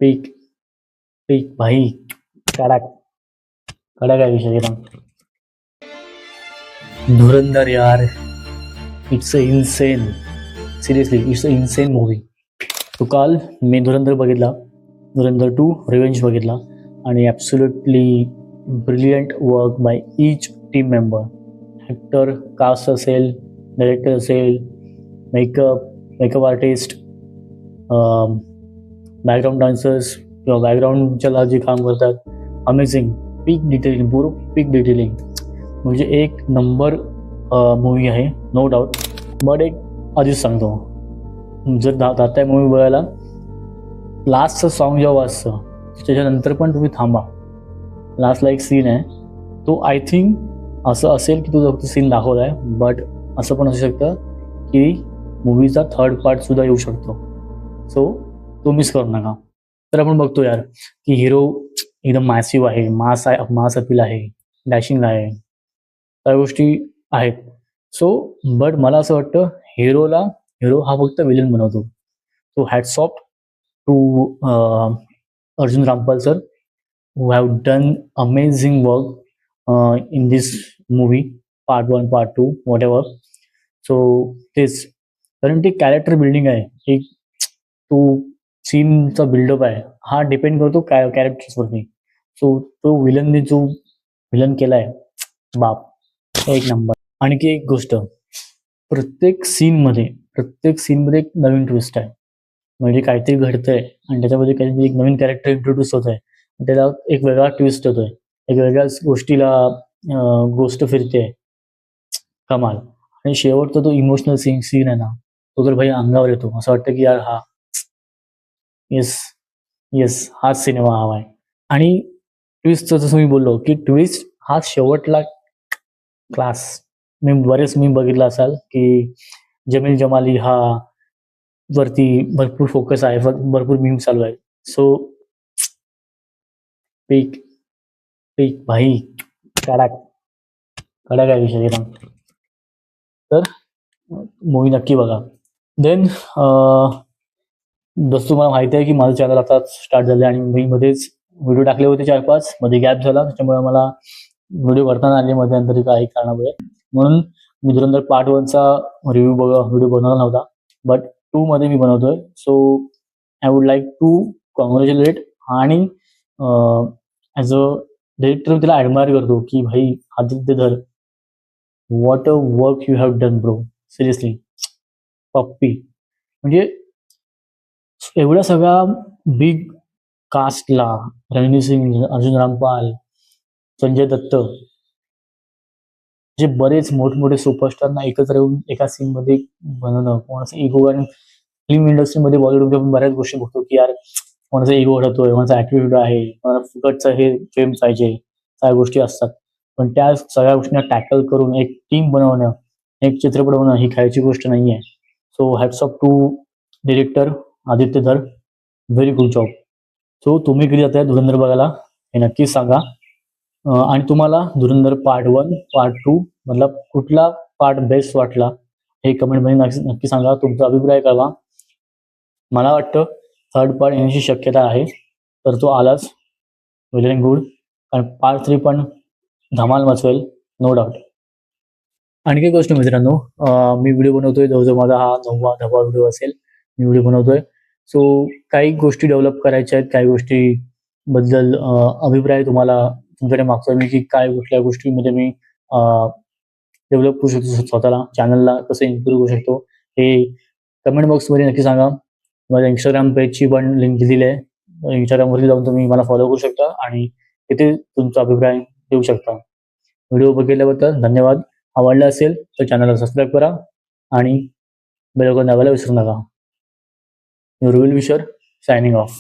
पीक पीक भाई कड़क कड़क आहे विषय एकदम. धुरंधर यार, it's a insane, seriously it's a insane movie. तो काल मी धुरंधर बघितला, धुरंधर 2 रिव्हेंज बघितला आणि absolutely brilliant work by each team member. Actor, cast असेल, डायरेक्टर असेल, मेकअप आर्टिस्ट, बॅकग्राऊंड डान्सर्स किंवा बॅकग्राऊंडच्या जे काम करतात, अमेझिंग. पीक डिटेलिंग, पूर्ण पीक डिटेलिंग, म्हणजे एक नंबर मूवी आहे, नो डाऊट. बट एक आधीच सांगतो, जर जाताय मूवी बघायला, लास्टचं सॉन्ग जेव्हा वाजतं त्याच्यानंतर पण तुम्ही थांबा. लास्टला एक सीन आहे, तो आय थिंक असं असेल की तो फक्त सीन दाखवला आहे, बट असं पण असू शकतं की मूवीचा थर्ड पार्टसुद्धा येऊ शकतो. सो तो मिस करू नका. तर आपण बघतो यार की हिरो एकदम मॅसिव्ह आहे, मास अपील आहे, डॅशिंग आहे, त्या गोष्टी आहेत. सो बट मला असं वाटतं हिरो हा फक्त विलन बनवतो. So hats off to Arjun Rampal sir, who have done amazing work in this movie, part 1, part 2, whatever. So तेच, कारण ते कॅरेक्टर बिल्डिंग आहे, एक तो सीनचा बिल्डअप आहे, हा डिपेंड करतो कॅरेक्टर्सवरती. सो तो विलन केलाय, बाप एक नंबर. आणखी एक गोष्ट, प्रत्येक सीनमध्ये एक नवीन ट्विस्ट आहे. म्हणजे काहीतरी घडतंय आणि त्याच्यामध्ये काहीतरी एक नवीन कॅरेक्टर इंट्रोड्यूस होत आहे, त्याला एक वेगळा ट्विस्ट होतोय, एक वेगळ्याच गोष्टीला गोष्ट फिरते, कमाल. आणि शेवटचा तो इमोशनल सीन आहे ना, तो तर भाई अंगावर येतो. असं वाटतं की यार हा येस येस हाच सिनेमा हवा आहे. आणि ट्विस्टचं जसं मी बोललो की ट्विस्ट हा शेवटला क्लास. मी बघितला असाल की जमील जमाली हा वरती भरपूर फोकस आहे, भरपूर मीम चालू आहे. सो पीक पीक भाई कडक कडक आहे विषय एकदम. तर मूवी नक्की बघा. देन जसं तुम्हाला माहिती आहे की माझं चॅनल आता स्टार्ट झालं आणि मी मध्येच व्हिडिओ टाकले होते 4-5, मध्ये गॅप झाला, त्याच्यामुळे मला व्हिडिओ करताना आले मध्यंतरी काही कारणामुळे. म्हणून मी धुरंधर पार्ट 1चा व्हिडिओ बनवला नव्हता, बट 2 मध्ये मी बनवतोय. So I would like to congratulate, आणि ॲज अ डिरेक्टर मी त्याला ॲडमायर करतो की भाई Aditya Dhar, what a work you have done bro, seriously puppy. म्हणजे एवढ्या सगळ्या बिग कास्टला, रणवीर सिंग, अर्जुन रामपाल, संजय दत्त, जे बरेच मोठमोठे सुपरस्टारना एकत्र येऊन एका सीन मध्ये बनवणं, कोणाचा इगो. आणि फिल्म इंडस्ट्रीमध्ये, बॉलिवूडमध्ये आपण बऱ्याच गोष्टी बघतो की यार कोणाचा इगो वाढवतोय, कोणाचा ॲटिट्यूड आहे, कोणाला फुकटचं हे फेम पाहिजे, त्या गोष्टी असतात. पण त्या सगळ्या गोष्टींना टॅकल करून एक टीम बनवणं, एक चित्रपट बनवणं ही खायची गोष्ट नाही आहे. So hats off to director Aditya Dhar, very good job. So तुम्ही कधी जाताय धुरंधर बघायला हे नक्कीच सांगा. आणि तुम्हाला धुरंधर पार्ट 1, पार्ट 2 मधला कुठला पार्ट बेस्ट वाटला हे कमेंटमध्ये नक्की सांगा, तुमचा अभिप्राय कळवा. मला वाटतं थर्ड पार्ट येण्याची शक्यता आहे, तर तो आलाच, वेल अँड गुड. आणि पार्ट 3 पण धमाल मचवेल, नो डाऊट. आणखी एक गोष्ट मित्रांनो, मी व्हिडिओ बनवतोय, जवळजवळ माझा हा 9वा 10वा व्हिडिओ असेल मी व्हिडिओ बनवतोय. सो काही गोष्टी डेव्हलप करायच्या आहेत, काही गोष्टी बद्दल अभिप्राय तुम्हाला तुमच्याकडे मागतोय मी, की काय कुठल्या गोष्टीमध्ये मी डेव्हलप करू शकतो स्वतःला, चॅनलला कसं इम्प्रूव्ह करू शकतो हे कमेंट बॉक्समध्ये नक्की सांगा. माझ्या इंस्टाग्राम पेजची पण लिंक दिलेली आहे, इंस्टाग्रामवरती जाऊन तुम्ही मला फॉलो करू शकता आणि तिथे तुमचा अभिप्राय देऊ शकता. व्हिडिओ बघितल्याबद्दल धन्यवाद. आवडला असेल तर चॅनलला सबस्क्राईब करा आणि बेल आयकॉन दाबायला विसरू नका. Your will विशर signing off.